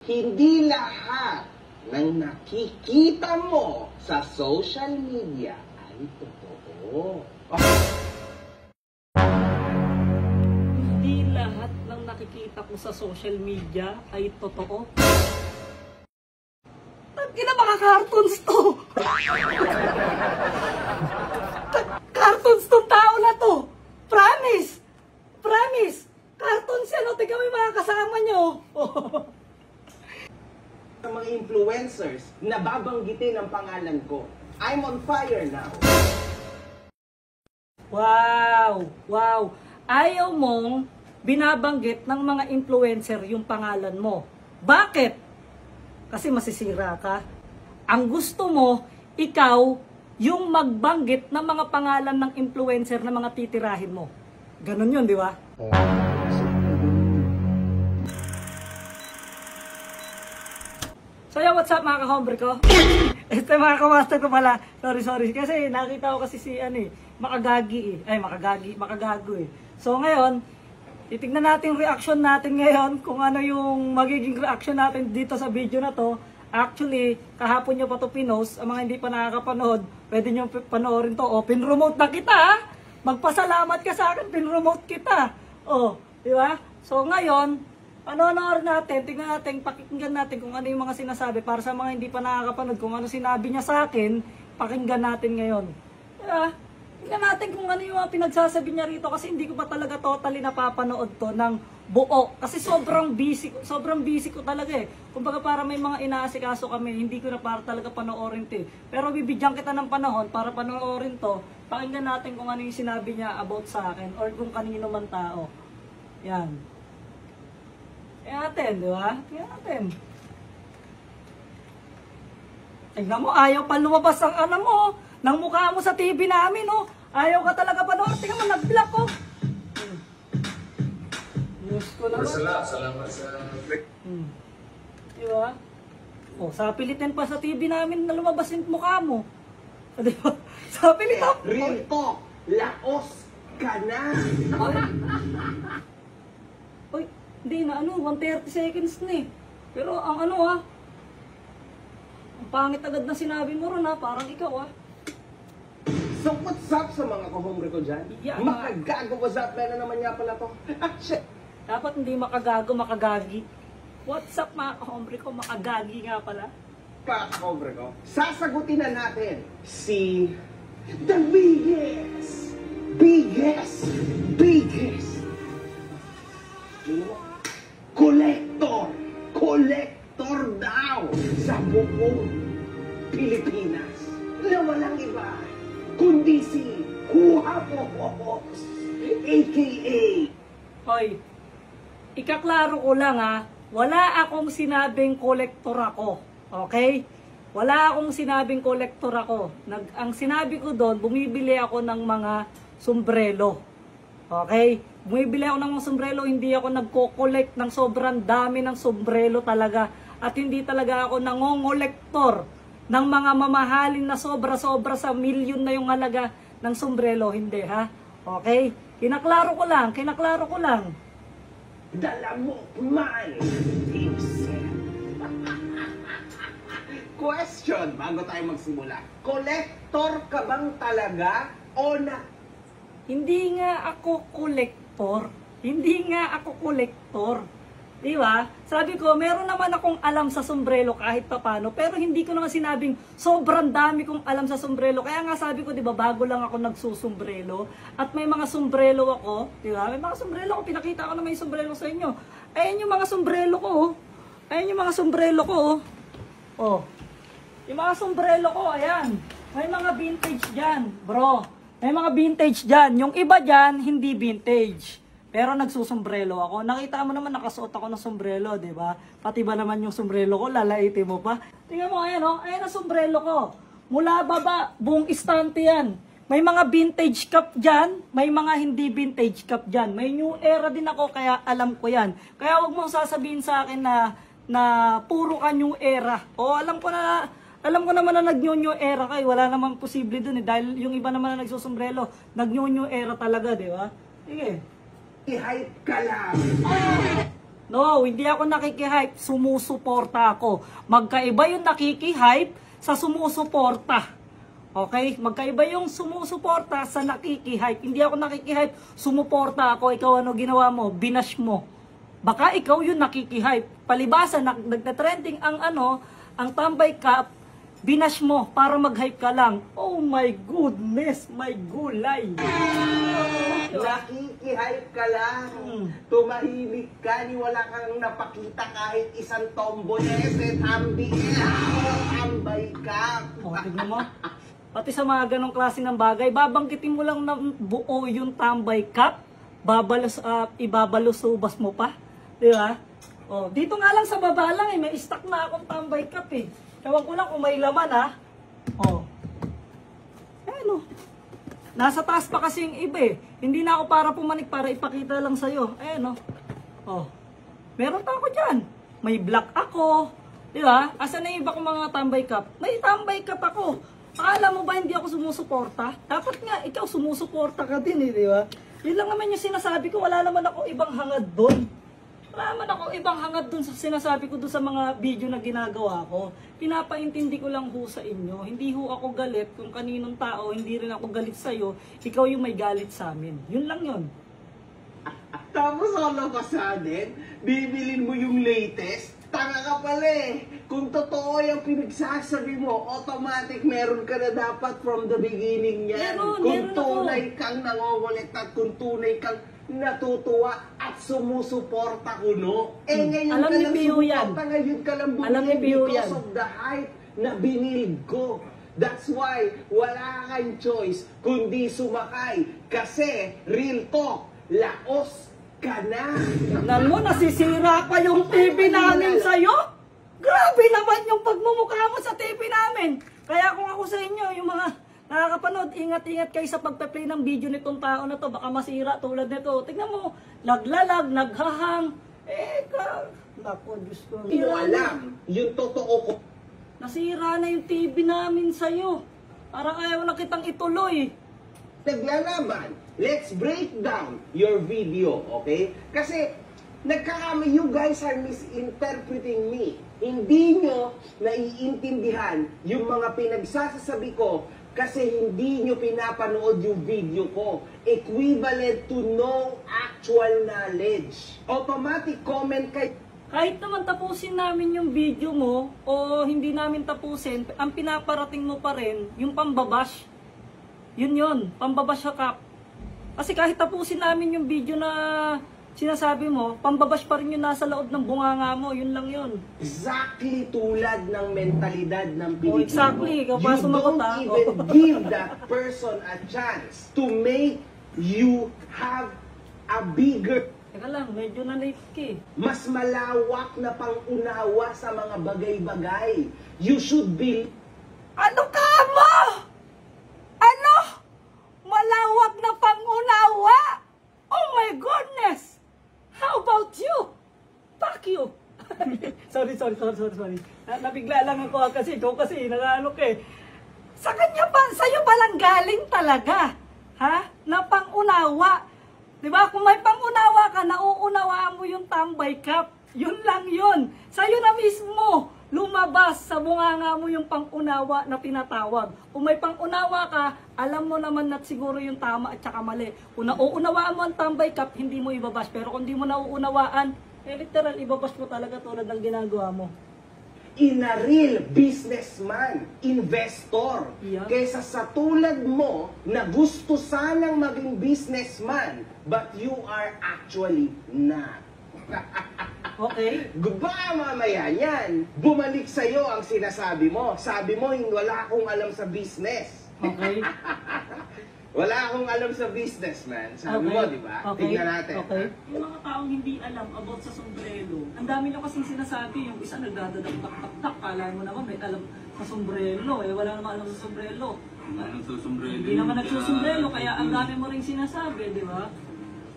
Hindi lahat ng nakikita mo sa social media ay totoo. Hindi lahat ng nakikita ko sa social media ay totoo. Tangina, baka cartoons to! Cartoons tong tao na to! Promise! Promise! Cartoons yan, o. Tignan mo yung mga kasama nyo. Sa mga influencers na babanggitin ang pangalan ko, I'm on fire now. Wow! Wow! Ayaw mong binabanggit ng mga influencer yung pangalan mo. Bakit? Kasi masisira ka. Ang gusto mo, ikaw, yung magbanggit ng mga pangalan ng influencer na mga titirahin mo. Ganon yun, di ba? So yeah, what's up mga ka-hombre ko? Ito mga ka-master ko pala. Sorry. Kasi nakita ko kasi si makagagi eh. Ay, makagago eh. So ngayon, titignan natin yung reaction natin ngayon. Kung ano yung magiging reaction natin dito sa video na to. Actually, kahapon nyo pa to pinost. Ang mga hindi pa nakakapanood, pwede nyo panoorin to. O, pinromote na kita ha. Magpasalamat ka sa akin, pinromote kita. O, di ba? So ngayon, panoorin natin, tingnan natin, pakinggan natin kung ano yung mga sinasabi para sa mga hindi pa nakakapanood, kung ano sinabi niya sa akin, pakinggan natin ngayon. Diba? Tingnan natin kung ano yung mga pinagsasabi niya rito kasi hindi ko pa talaga totally napapanood to ng buo. Kasi sobrang busy ko talaga eh. Kumbaga para may mga inaasikaso kami, hindi ko na para talaga panoorin to eh. Pero bibigyan kita ng panahon para panoorin to, pakinggan natin kung ano yung sinabi niya about sa akin or kung kanino man tao. Yan. Tingnan natin, di ba? Tingnan natin. Tingnan mo, ayaw pa lumabas ang ano mo, ng mukha mo sa TV namin, oh. Ayaw ka talaga panood. Tingnan mo, nag-block, oh. News ko naman. Salamat sa click. Di ba? Oh, sa pilitin pa sa TV namin na lumabas yung mukha mo. Di ba? Sa pilitin. Real talk, laos ka na. Uy, hindi na 130 seconds na eh. Pero ang ang pangit agad na sinabi mo ron parang ikaw So what's up sa mga kahombre ko dyan? Yeah. Makagago, what's up? Meron naman niya pala to. Shit. Dapat hindi makagago, makagagi. What's up mga kahombre ko, makagagi nga pala. Kahombre ko, sasagutin na natin si the biggest collector daw sa buong Pilipinas na walang iba kundi si Huapos, aka Hoy, ikaklaro ko lang wala akong sinabing kolektor ako. Okay? Wala akong sinabing kolektor ako. Ang sinabi ko doon, bumibili ako ng mga sombrero. Okay? Bumibili ako ng mga sombrero, hindi ako nagko-collect ng sobrang dami ng sombrero talaga. At hindi talaga ako nangongolektor ng mga mamahalin na sobra-sobra sa milyon na yung halaga ng sombrero. Hindi ha? Okay? Kinaklaro ko lang. dala mo man tips. Question, bago tayo magsimula. Collector ka bang talaga o na? Hindi nga ako kolektor. Di ba? Sabi ko, meron naman akong alam sa sombrero kahit paano, pero hindi ko naman sinabing sobrang dami kong alam sa sombrero. Kaya nga sabi ko, di ba, bago lang ako nagsusombrero at may mga sombrero ako, di ba? May mga sombrero ako, pinakita ko na may sombrero sa inyo. Ayan yung mga sombrero ko, oh. Ayan yung mga sombrero ko, oh. Oh. Yung mga sombrero ko, ayan. May mga vintage dyan, bro. May mga vintage dyan. Yung iba dyan, hindi vintage. Pero nagsusombrelo ako. Nakita mo naman nakasuot ako ng sombrero, di ba? Pati ba naman yung sombrero ko, lalaitin mo pa? Tingnan mo, ayan oh. Ayan ang sombrero ko. Mula baba, buong istante yan. May mga vintage cup dyan, may mga hindi vintage cup dyan. May new era din ako, kaya alam ko yan. Kaya wag mong sasabihin sa akin na puro ka new era. O alam ko naman na nag-new era kayo. Wala naman posible dun eh. Dahil yung iba naman na nagsusombrelo, nag-new era talaga, di ba? Sige. I-hype ka lang. No, hindi ako nakikihype, sumusuporta ako. Magkaiba yung nakikihype sa sumusuporta. Okay? Magkaiba yung sumusuporta sa nakikihype. Hindi ako nakikihype, sumuporta ako. Ikaw ano ginawa mo? Binash mo. Baka ikaw yung nakikihype. Palibasa, nagtatrending ang ang Tambay Cup, binash mo para mag-hype ka lang. Oh my goodness, my gulay. Nakikihype ka lang. Tumahimik ka, ni wala kang napakita kahit isang tomboy. Tambay ka. O, tignan mo. Pati sa mga ganong klase ng bagay, babangkitin mo lang na buo yung Tambay Cup, ibabalusubas mo pa. Di ba? O, dito nga lang sa baba lang may stock na akong Tambay Cup eh. Ewan ko lang kung may laman ha. O. Ano? Nasa taas pa kasi yung iba eh. Hindi na ako para pumanik para ipakita lang sa'yo. Ayan o. O. Meron pa ako dyan. May black ako. Di ba? Asan na yung iba kong mga Tambay Cup? May Tambay Cup ako. Akala mo ba hindi ako sumusuporta? Dapat nga, ikaw sumusuporta ka din eh, di ba? Yun lang naman yung sinasabi ko. Wala naman ako ibang hangad doon. Wala naman ako ibang hangad doon sa sinasabi ko doon sa mga video na ginagawa ko. Pinapaintindi ko lang ho sa inyo. Hindi ho ako galit kung kaninong tao, hindi rin ako galit sa'yo. Ikaw yung may galit sa amin. Yun lang yun. Tapos ano ka sa atin? Bibilin mo yung latest? Tanga ka pala eh. Kung totoo yung pinagsasabi mo, automatic meron ka na dapat from the beginning yan. Meron Kung ako. tunay kang nangungulit at kung tunay kang natutuwa at sumusuporta kuno. Eh ngayon Alam ka ni lang Pio yan. sumuporta, ngayon ka lang Alam ni bumili Pio because yan. of the hype na binilid ko. That's why wala kang choice kundi sumakay. Kasi real talk, laos ka na. Tignan mo, nasisira pa yung TV namin sa'yo. Grabe naman yung pagmumukha mo sa TV namin. Kaya kung ako sa inyo, yung mga nakakapanood, ingat-ingat kayo sa pagpe-play ng video nitong tao na to. Baka masira tulad nito. Tignan mo, naglalag, naghahang. Naku, Diyos ko. Hindi mo alam yung totoo ko. Nasira na yung TV namin sa'yo. Parang ayaw na kitang ituloy. Naglalaban. Let's break down your video, okay? Kasi you guys are misinterpreting me. Hindi nyo naiintindihan yung mga pinagsasabi ko kasi hindi nyo pinapanood yung video ko. Equivalent to no actual knowledge. Automatic comment kay Kahit naman tapusin namin yung video mo o hindi namin tapusin, ang pinaparating mo pa rin, yung pambabash. Yun, pambabash sa Cup. Kasi kahit tapusin namin yung video na sinasabi mo, pambabash pa rin yung nasa loob ng bunganga mo, yun lang yun. exactly tulad ng mentalidad ng Pilipino. exactly. Ikaw pa You sumagot, don't ha? even give that person a chance to make you have a bigger, Teka lang, medyo na-late ka eh. mas malawak na pang-unawa sa mga bagay-bagay. You should be Ano ka mo? Ano? Malawak na pangunawa? Oh my goodness! How about you? Fuck you! sorry. Nabigla lang ako kasi ikaw kasi nakaano ka eh. Sa kanya pa, sa'yo palang galing talaga. Ha? Na pangunawa. Diba? Kung may pangunawa ka, nauunawaan mo yung Tambay Cup. Yun lang yun. Sa'yo na mismo, lumabas sa bunganga mo yung pangunawa na tinatawag. Kung may pangunawa ka, alam mo naman na siguro yung tama at saka mali. Kung nauunawaan mo ang Tambay Cup, hindi mo ibabas. Pero kung di mo nauunawaan, literal, ibabas mo talaga tulad ng ginagawa mo. in a real businessman, investor, Yeah. kaysa sa tulad mo na gusto sanang maging businessman, but you are actually not. Okay? Baka mamaya yan, bumalik sa'yo ang sinasabi mo. Sabi mo, wala akong alam sa business. Okay? Wala akong alam sa business, man. Sabi mo, di ba? Okay. Tignan natin. Okay. Yung mga taong hindi alam about sa sombrero, ang dami nyo kasing sinasabi, yung isa nagdadadak-tak-tak, kala mo naman may alam sa sombrero, eh wala naman alam sa sombrero. Hindi naman nagsusombrero, kaya ang dami mo rin sinasabi, di ba?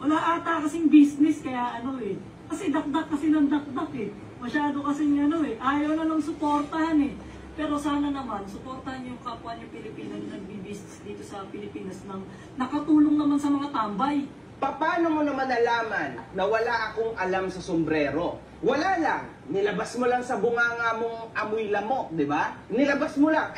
Wala ata kasing business, kaya ano eh. Kasi dakdak kasi ng dakdak eh. Masyado kasing ano eh. Ayaw na lang suportahan eh. Pero sana naman, suportahan yung kapwa niyo Pilipino na nagbi-business dito sa Pilipinas ng nakatulong naman sa mga tambay. Paano mo naman nalaman na wala akong alam sa sombrero? Wala lang. Nilabas mo lang sa bunganga mong amoy lamok, di ba? Nilabas mo lang,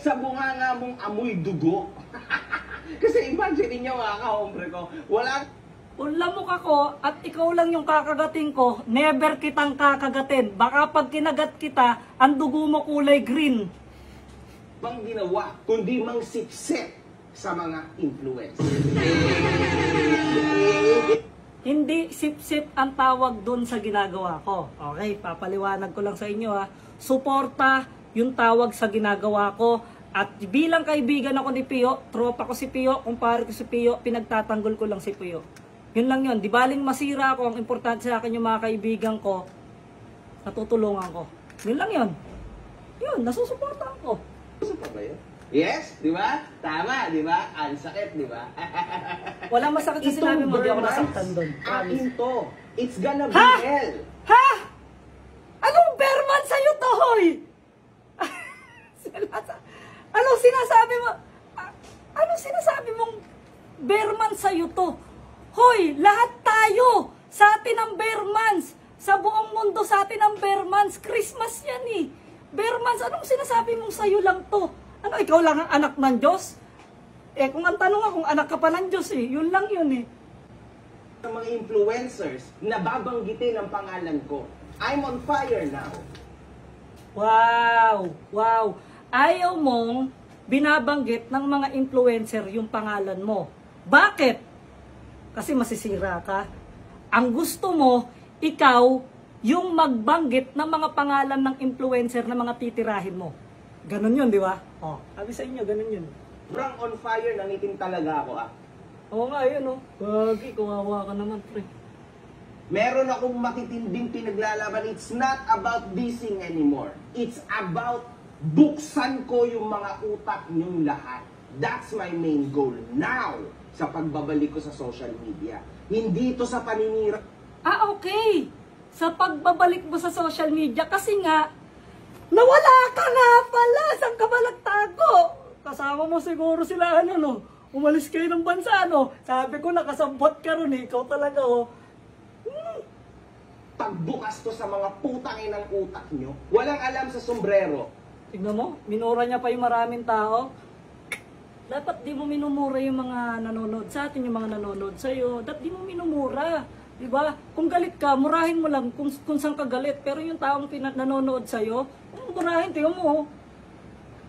sa bunganga mong amoy dugo. Kasi imagine niyo mga ka-hombre ko, wala... Kung lamok ako at ikaw lang yung kakagatin ko, never kitang kakagatin. Baka pag kinagat kita, ang dugo mo kulay green. bang ginawa, kundi mang sipsip sa mga influence. Hindi sip-sip ang tawag doon sa ginagawa ko. Okay, papaliwanag ko lang sa inyo ha. Suporta yung tawag sa ginagawa ko. At bilang kaibigan ako ni Pio, tropa ko si Pio, kumpare ko si Pio, pinagtatanggol ko lang si Pio. Yun lang yun. Di baling masira ako, ang importante sa akin yung mga kaibigan ko, natutulungan ko. Yun lang yun. Yun, nasusuportahan ko. Gusto pa ba yun? Yes, di ba? Tama, di ba? Ang sakit, di ba? Walang masakit sa sinabi mo, di ako nasaktan doon. Akin to. It's gonna be Ha? hell. Ha? Anong Berman sa'yo to, hoy? Anong sinasabi mo? Anong sinasabi mong Berman sa'yo to? Hoy, lahat tayo sa atin ang Bermans. Sa buong mundo sa atin ang Bermans. Christmas yan eh. Bermans, anong sinasabi mong sa'yo lang to? Ano, ikaw lang ang anak ng Diyos? Eh, kung ang tanong nga, kung anak ka pa ng Diyos eh, yun lang yun eh. Sa mga influencers na babanggitin ang pangalan ko. I'm on fire now. Wow! Wow! Ayaw mong binabanggit ng mga influencer yung pangalan mo. Bakit? Kasi masisira ka. Ang gusto mo, ikaw, yung magbanggit ng mga pangalan ng influencer na mga titirahin mo. Ganon yun, di ba? Oh, sabi sa inyo, ganon yun. Sobrang on fire, nangitim talaga ako ah. Oo nga, yun oh. Gagi, kawawa ka naman, pre. Meron akong matitinding pinaglalaban. It's not about dissing anymore. It's about buksan ko yung mga utak niyong lahat. That's my main goal now sa pagbabalik ko sa social media. Hindi ito sa paninira. Ah, okay. Sa pagbabalik mo sa social media, kasi nga, nawala ka nga pala! Saan ka ba nagtago? Kasama mo siguro sila, ano, no? Umalis kayo ng bansa, no? Sabi ko, nakasambot ka ron, eh. Ikaw talaga, oh. Pagbukas to sa mga putang inang utak nyo, walang alam sa sombrero. Tignan mo, minura niya pa yung maraming tao. Dapat di mo minumura yung mga nanonood sa atin, yung mga nanonood sa'yo. Dapat di mo minumura. Diba? Kung galit ka, murahin mo lang kung saan ka galit. Pero yung taong nanonood sa'yo, murahin, tingnan mo.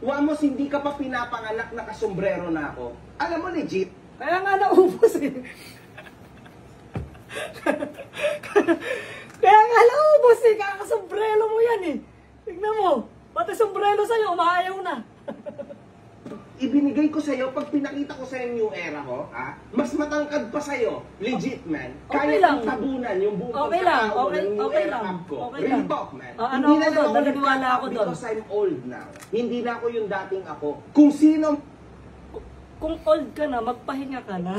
Wamos, hindi ka pa pinapanganak na kasombrero na ako. Alam mo, legit. Kaya nga naubos eh. Kaya nga naubos eh. Kakasombrelo mo yan eh. Tignan mo. Pati sombrero sa'yo, umaayaw na. Ibinigay ko sa'yo, pag pinakita ko sa'yo yung new era ko, ha? Mas matangkad pa sa'yo. Legit, man. Okay Kaya lang. kong tabunan yung buong Okay lang, pagkakao okay- ng new okay era lang, camp ko. okay Real lang. talk, man. Ano Hindi ako na lang doon, ako naniniwala nagtatap ako doon. because I'm old now. Hindi na ako yung dating ako. Kung sino Kung old ka na, magpahinga ka na.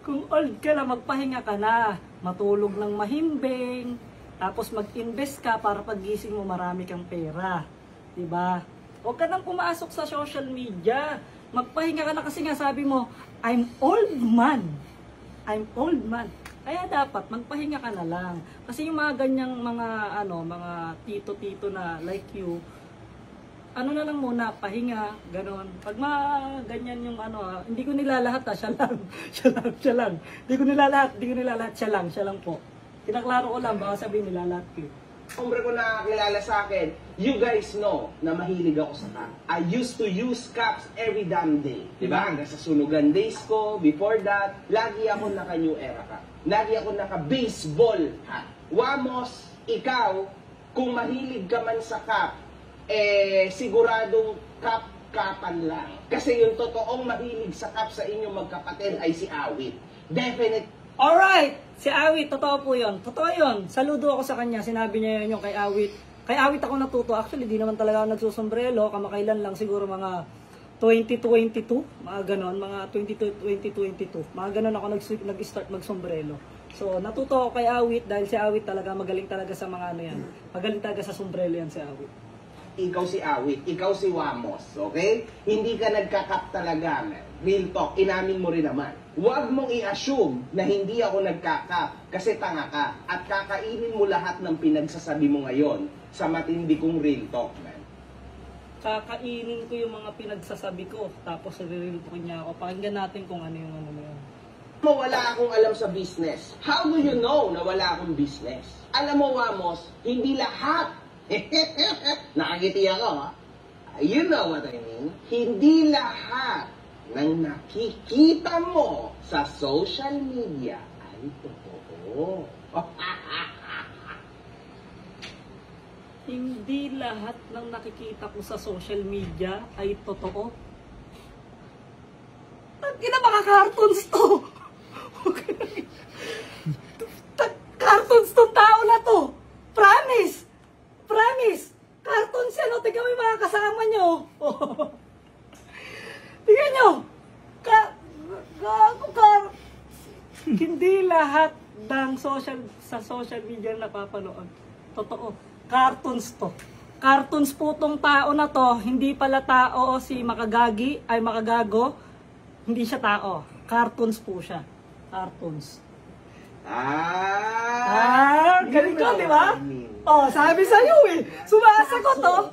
Kung old ka na, magpahinga ka na. Matulog ng mahimbing. Tapos mag-invest ka para paggising mo marami kang pera. Diba? Huwag ka nang pumasok sa social media. Magpahinga ka na kasi nga sabi mo, I'm old man. I'm old man. Kaya dapat magpahinga ka na lang. Kasi yung mga ganyang mga tito-tito na like you, ano na lang muna, pahinga, ganon. Pag ganyan yung hindi ko nilalahat siya lang. siya lang. Hindi ko nilalahat, siya lang po. Kinaklaro ko lang, baka sabihin nilalahat ko. hombre ko nakakilala sa akin, you guys know na mahilig ako sa cap. I used to use caps every damn day. Diba? Hanggang sa sunugan days ko, before that, lagi ako naka-new era cap. Lagi ako naka-baseball hat. Wamos, ikaw, kung mahilig ka man sa cap, siguradong cap-kapan lang. Kasi yung totoong mahilig sa cap sa inyong magkapatid ay si Awit. Definite. Alright! Si Awit, totoo po yun. Totoo yun. Saludo ako sa kanya. Sinabi niya yun yung kay Awit. Kay Awit ako natuto. Actually, di naman talaga ako nagsusombrelo. Kamakailan lang siguro mga 2022. Mga ganon. Mga 2022. Mga ganon ako nag-start magsombrelo. So, natuto ako kay Awit dahil si Awit talaga magaling talaga sa mga yan. Magaling talaga sa sombrelo yan si Awit. ikaw si Awit, ikaw si Wamos, okay? Hindi ka nagkakap talaga, man. Real talk, inamin mo rin naman. Huwag mong i-assume na hindi ako nagkakap kasi tanga ka at kakainin mo lahat ng pinagsasabi mo ngayon sa matindi kong real talk, man. Kakainin ko yung mga pinagsasabi ko, tapos riril ko niya ako. Pakinggan natin kung ano yung ano na yun. Wala akong alam sa business. How do you know na wala akong business? Alam mo, Wamos, hindi lahat. Nakangiti ako, ha? You know what I mean? Hindi lahat ng nakikita mo sa social media ay totoo. Hindi lahat ng nakikita ko sa social media ay totoo. Tangina, mga cartoons to! Cartoons tong tao na to! Promise! Promise! Cartoons yan, o. Tingnan mo yung mga kasama nyo. Tingnan nyo! Hindi lahat ng sa social media na napapanood. Totoo. Cartoons to. Cartoons po tong tao na to. Hindi pala tao o si Makagagi ay Makagago. Hindi siya tao. Cartoons po siya. Cartoons. Galing ko, di ba? Oh, sabi sa'yo eh. Sumasagot, oh.